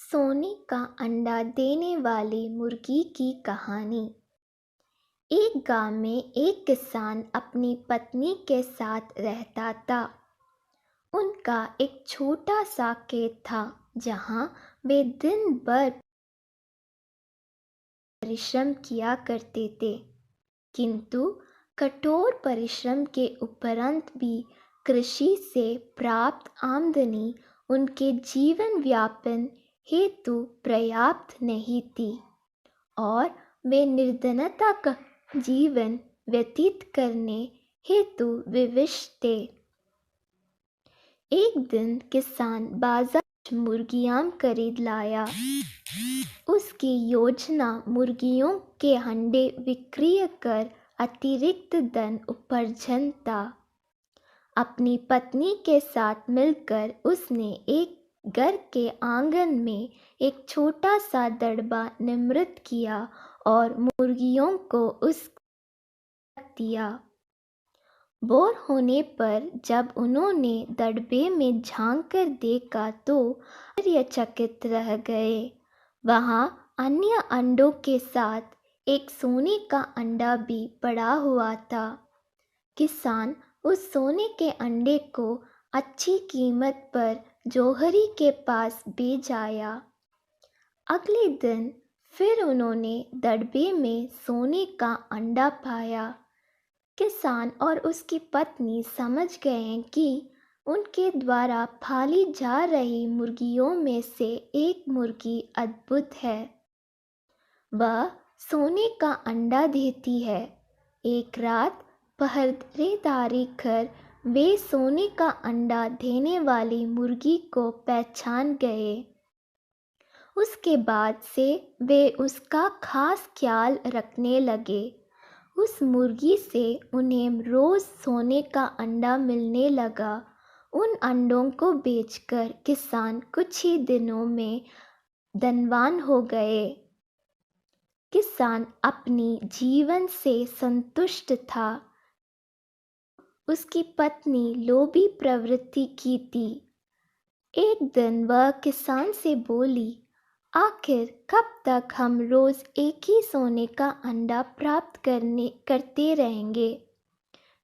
सोने का अंडा देने वाली मुर्गी की कहानी। एक गांव में एक किसान अपनी पत्नी के साथ रहता था। उनका एक छोटा सा खेत था जहां वे दिन भर परिश्रम किया करते थे। किंतु कठोर परिश्रम के उपरांत भी कृषि से प्राप्त आमदनी उनके जीवन व्यापन हेतु पर्याप्त नहीं थी और वे निर्धनता का जीवन व्यतीत करने हेतु विवश थे। एक दिन किसान बाजार से मुर्गियां खरीद लाया। उसकी योजना मुर्गियों के अंडे विक्रय कर अतिरिक्त धन उपार्जन था। अपनी पत्नी के साथ मिलकर उसने एक घर के आंगन में एक छोटा सा दड़बा निर्मित किया और मुर्गियों को उस दिया। बोर होने पर जब उन्होंने दड़बे में झांक कर देखा तो आश्चर्यचकित रह गए। वहां अन्य अंडों के साथ एक सोने का अंडा भी पड़ा हुआ था। किसान उस सोने के अंडे को अच्छी कीमत पर जौहरी के पास बेच आया। अगले दिन फिर उन्होंने दड़बे में सोने का अंडा पाया। किसान और उसकी पत्नी समझ गए कि उनके द्वारा पाली जा रही मुर्गियों में से एक मुर्गी अद्भुत है। वह सोने का अंडा देती है। एक रात पहरेदारी कर वे सोने का अंडा देने वाली मुर्गी को पहचान गए। उसके बाद से वे उसका खास ख्याल रखने लगे। उस मुर्गी से उन्हें रोज सोने का अंडा मिलने लगा। उन अंडों को बेचकर किसान कुछ ही दिनों में धनवान हो गए। किसान अपनी जीवन से संतुष्ट था। उसकी पत्नी लोभी प्रवृत्ति की थी। एक दिन वह किसान से बोली, आखिर कब तक हम रोज एक ही सोने का अंडा प्राप्त करते रहेंगे?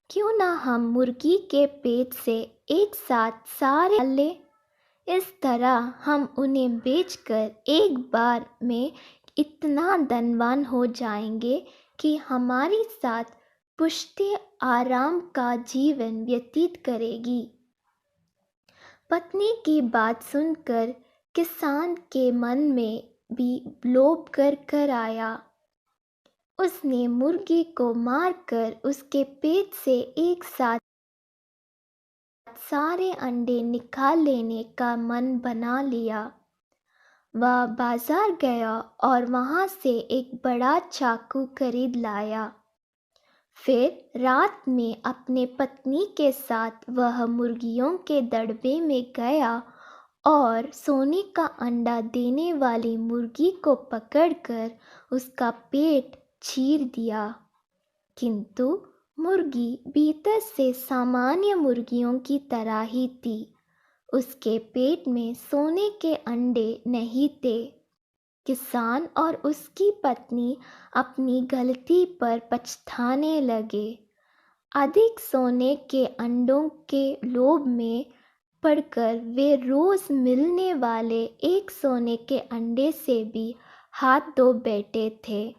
क्यों ना हम मुर्गी के पेट से एक साथ सारे ले? इस तरह हम उन्हें बेचकर एक बार में इतना धनवान हो जाएंगे कि हमारी साथ पुश्ते आराम का जीवन व्यतीत करेगी। पत्नी की बात सुनकर किसान के मन में भी लोभ कर आया। उसने मुर्गी को मारकर उसके पेट से एक साथ सारे अंडे निकाल लेने का मन बना लिया। वह बाजार गया और वहां से एक बड़ा चाकू खरीद लाया। फिर रात में अपने पत्नी के साथ वह मुर्गियों के दड़बे में गया और सोने का अंडा देने वाली मुर्गी को पकड़कर उसका पेट चीर दिया। किंतु मुर्गी भीतर से सामान्य मुर्गियों की तरह ही थी। उसके पेट में सोने के अंडे नहीं थे। किसान और उसकी पत्नी अपनी गलती पर पछताने लगे। अधिक सोने के अंडों के लोभ में पड़कर वे रोज मिलने वाले एक सोने के अंडे से भी हाथ धो बैठे थे।